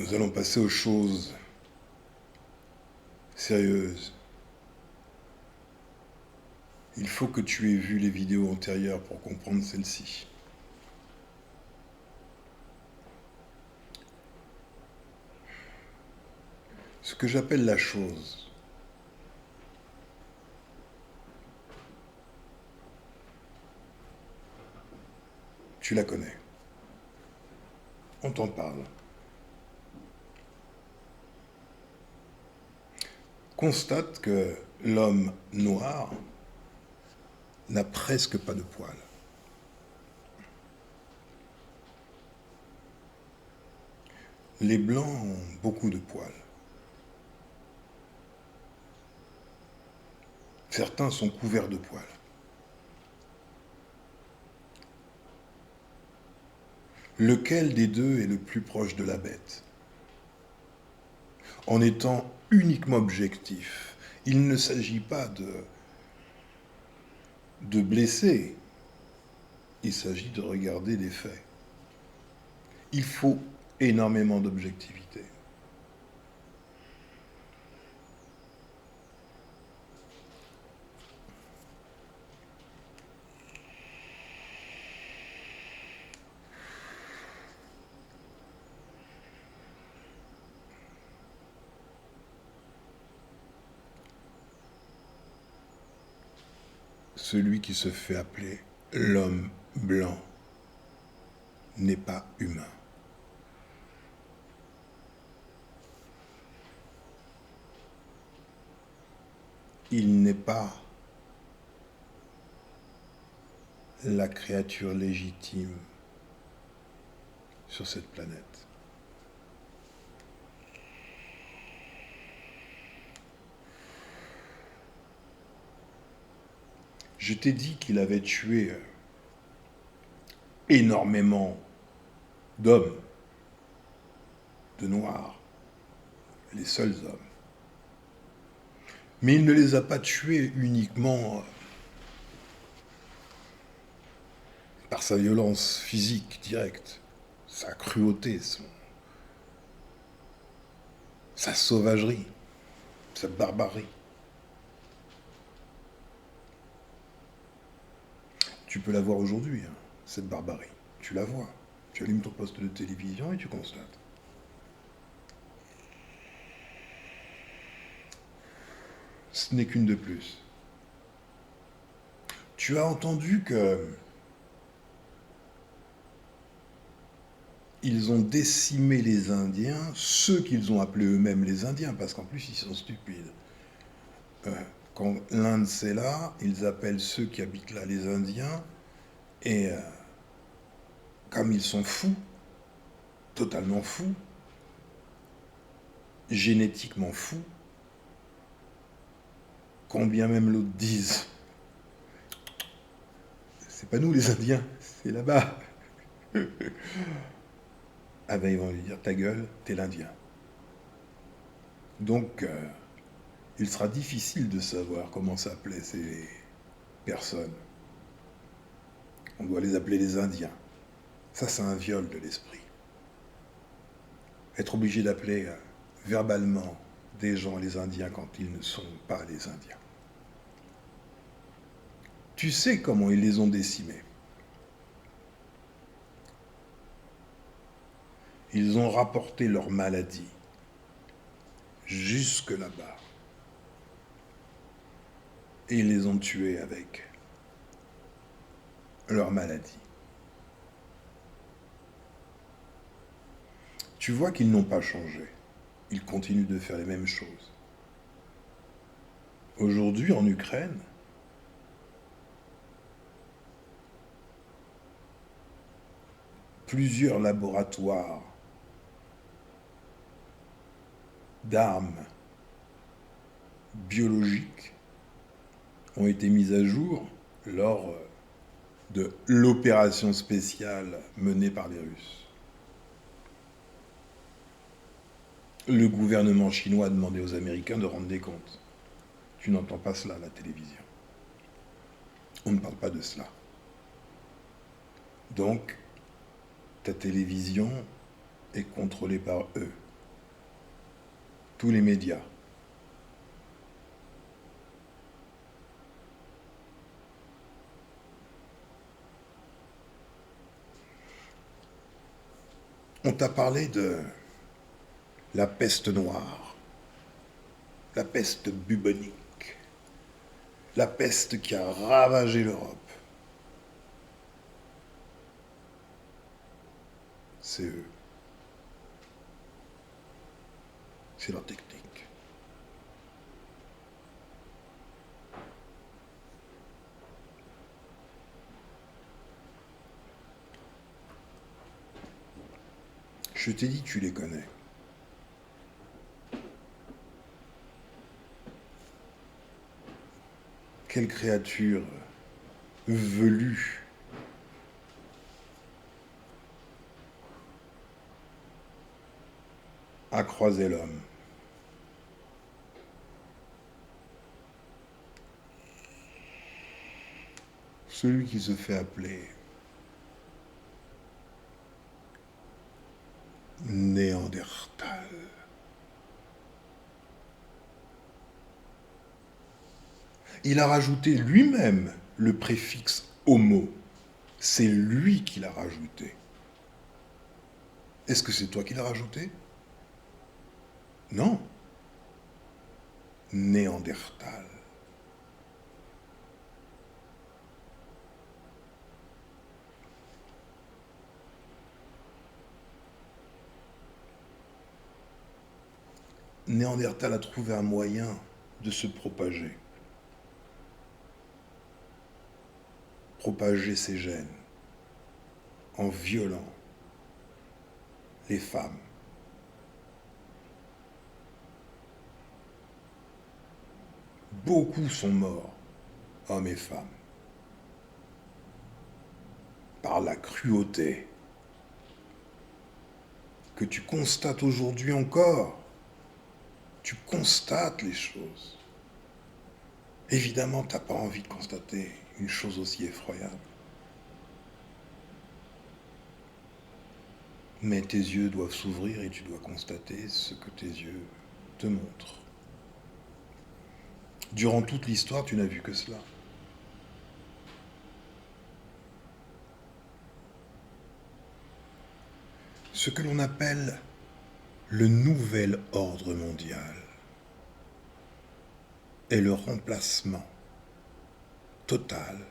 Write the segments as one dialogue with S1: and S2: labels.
S1: Nous allons passer aux choses sérieuses. Il faut que tu aies vu les vidéos antérieures pour comprendre celle-ci. Ce que j'appelle la chose, tu la connais. On t'en parle. Constate que l'homme noir n'a presque pas de poils. Les blancs ont beaucoup de poils. Certains sont couverts de poils. Lequel des deux est le plus proche de la bête? En étant uniquement objectif, il ne s'agit pas de blesser, il s'agit de regarder les faits. Il faut énormément d'objectivité. Celui qui se fait appeler l'homme blanc n'est pas humain. Il n'est pas la créature légitime sur cette planète. Je t'ai dit qu'il avait tué énormément d'hommes, de noirs, les seuls hommes. Mais il ne les a pas tués uniquement par sa violence physique directe, sa cruauté, sa sauvagerie, sa barbarie. Tu peux la voir aujourd'hui, hein, cette barbarie. Tu la vois. Tu allumes ton poste de télévision et tu constates. Ce n'est qu'une de plus. Tu as entendu que ils ont décimé les Indiens, ceux qu'ils ont appelés eux-mêmes les Indiens, parce qu'en plus ils sont stupides. Quand l'Inde c'est là, ils appellent ceux qui habitent là les Indiens, et comme ils sont fous, totalement fous, génétiquement fous, quand bien même l'autre dise c'est pas nous les Indiens, c'est là-bas. Ah ben ils vont lui dire ta gueule, t'es l'Indien. Donc il sera difficile de savoir comment s'appelaient ces personnes. On doit les appeler les Indiens. Ça c'est un viol de l'esprit. Être obligé d'appeler verbalement des gens les Indiens quand ils ne sont pas les Indiens. Tu sais comment ils les ont décimés. Ils ont rapporté leur maladie jusque là-bas. Et ils les ont tués avec leur maladie. Tu vois qu'ils n'ont pas changé. Ils continuent de faire les mêmes choses. Aujourd'hui, en Ukraine, plusieurs laboratoires d'armes biologiques ont été mis à jour lors de l'opération spéciale menée par les Russes. Le gouvernement chinois a demandé aux Américains de rendre des comptes. Tu n'entends pas cela à la télévision. On ne parle pas de cela. Donc, ta télévision est contrôlée par eux. tous les médias. On t'a parlé de la peste noire, la peste bubonique, la peste qui a ravagé l'Europe. C'est eux. C'est leur technique. Je t'ai dit que tu les connais. Quelle créature velue a croisé l'homme. Celui qui se fait appeler Néandertal. Il a rajouté lui-même le préfixe homo. C'est lui qui l'a rajouté. Est-ce que c'est toi qui l'as rajouté? Non. Néandertal. Néandertal a trouvé un moyen de se propager. Propager ses gènes en violant les femmes. Beaucoup sont morts, hommes et femmes, par la cruauté que tu constates aujourd'hui encore. Tu constates les choses. Évidemment, tu n'as pas envie de constater une chose aussi effroyable. Mais tes yeux doivent s'ouvrir et tu dois constater ce que tes yeux te montrent. Durant toute l'histoire, tu n'as vu que cela. Ce que l'on appelle le nouvel ordre mondial est le remplacement total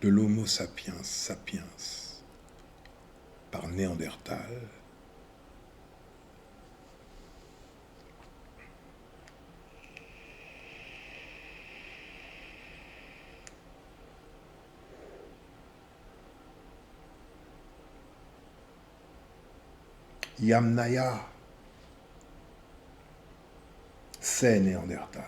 S1: de l'Homo sapiens sapiens par Néandertal. Yamnaya, c'est Néandertal.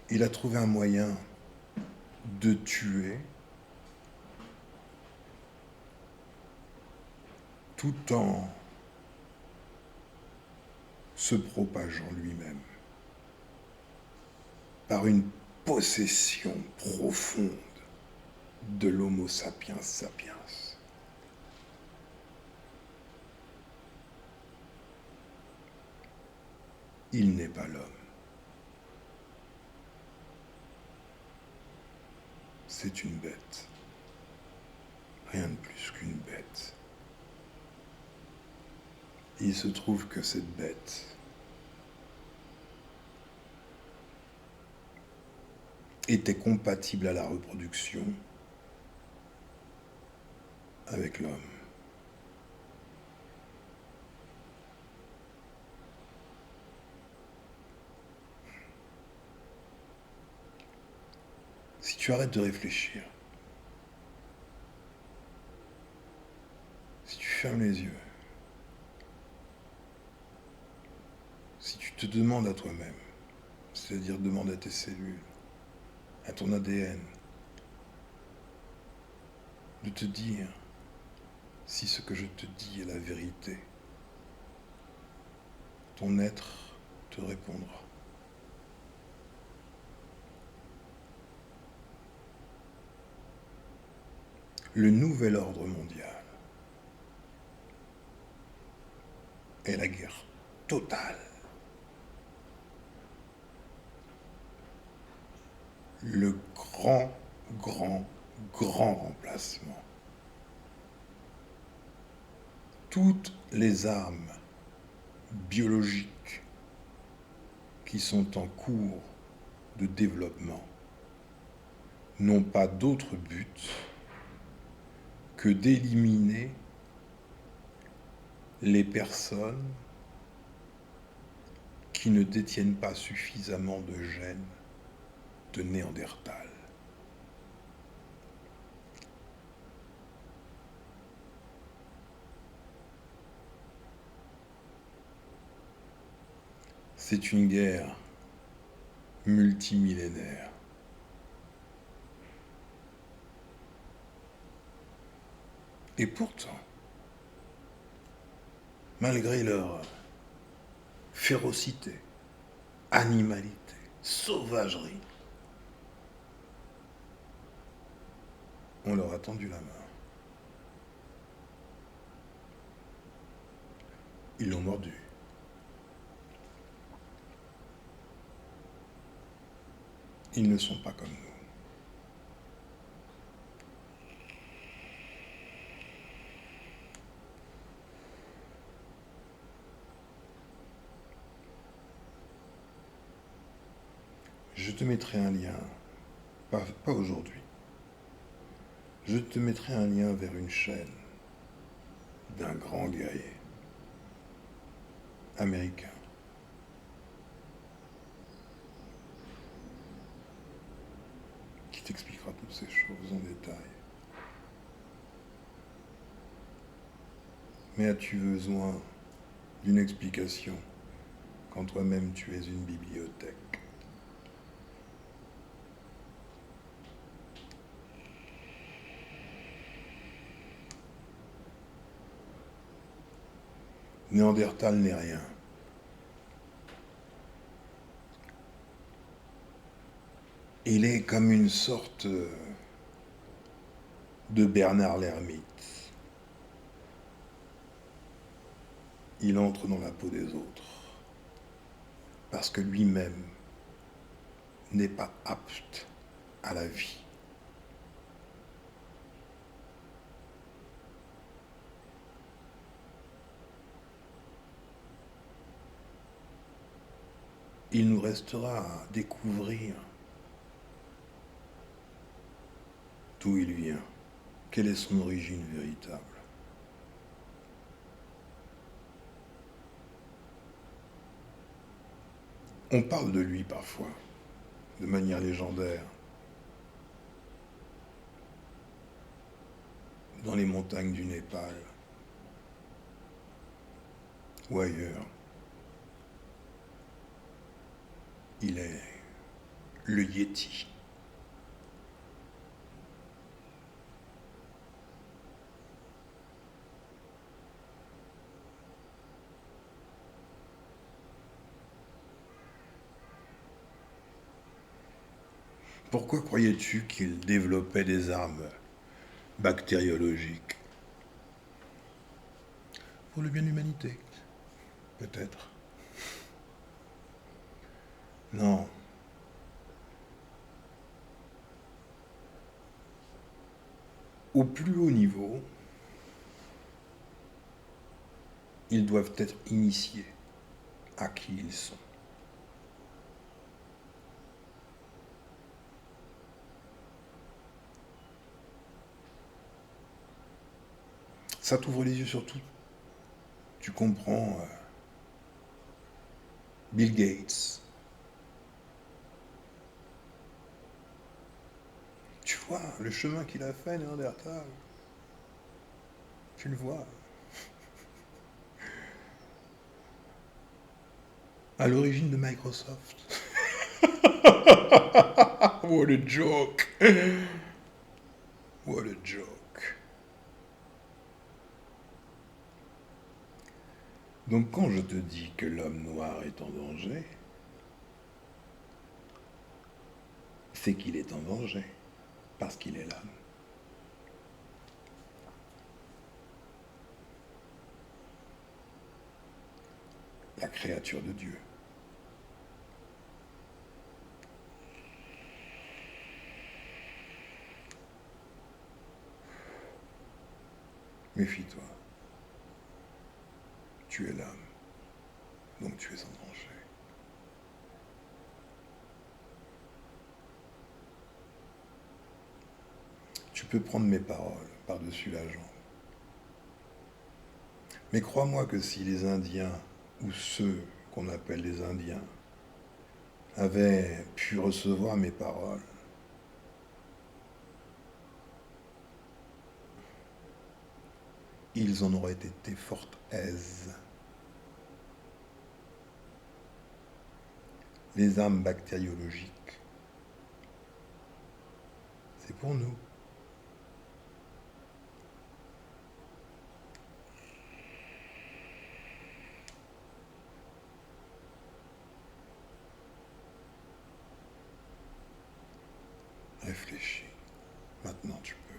S1: Il a trouvé un moyen de tuer tout en se propageant lui-même par une possession profonde de l'Homo sapiens sapiens. Il n'est pas l'homme. C'est une bête. Rien de plus qu'une bête. Il se trouve que cette bête était compatible à la reproduction avec l'homme. Si tu arrêtes de réfléchir, si tu fermes les yeux, si tu te demandes à toi-même, c'est-à-dire demande à tes cellules, à ton ADN, de te dire si ce que je te dis est la vérité, ton être te répondra. Le nouvel ordre mondial est la guerre totale. Le grand, grand, grand remplacement. Toutes les armes biologiques qui sont en cours de développement n'ont pas d'autre but que d'éliminer les personnes qui ne détiennent pas suffisamment de gènes de Néandertal. C'est une guerre multimillénaire. Et pourtant, malgré leur férocité, animalité, sauvagerie, on leur a tendu la main. Ils l'ont mordu. Ils ne sont pas comme nous. Je te mettrai un lien, pas aujourd'hui, je te mettrai un lien vers une chaîne d'un grand guerrier américain qui t'expliquera toutes ces choses en détail. Mais as-tu besoin d'une explication quand toi-même tu es une bibliothèque? Néandertal n'est rien. Il est comme une sorte de Bernard l'ermite. Il entre dans la peau des autres parce que lui-même n'est pas apte à la vie. Il nous restera à découvrir d'où il vient, quelle est son origine véritable. On parle de lui parfois, de manière légendaire, dans les montagnes du Népal ou ailleurs. Il est le Yéti. Pourquoi croyais-tu qu'il développait des armes bactériologiques? Pour le bien de l'humanité, peut-être. Non. Au plus haut niveau, ils doivent être initiés à qui ils sont. Ça t'ouvre les yeux sur tout. Tu comprends Bill Gates. Tu vois le chemin qu'il a fait, Néandertal. Tu le vois. À l'origine de Microsoft. What a joke. What a joke. Donc quand je te dis que l'homme noir est en danger, c'est qu'il est en danger, parce qu'il est l'âme. La créature de Dieu. Méfie-toi. Tu es l'âme, donc tu es en danger. Tu peux prendre mes paroles par-dessus la jambe. Mais crois-moi que si les Indiens, ou ceux qu'on appelle les Indiens, avaient pu recevoir mes paroles, ils en auraient été fort aises. Les âmes bactériologiques, c'est pour nous. Réfléchis. Maintenant tu peux.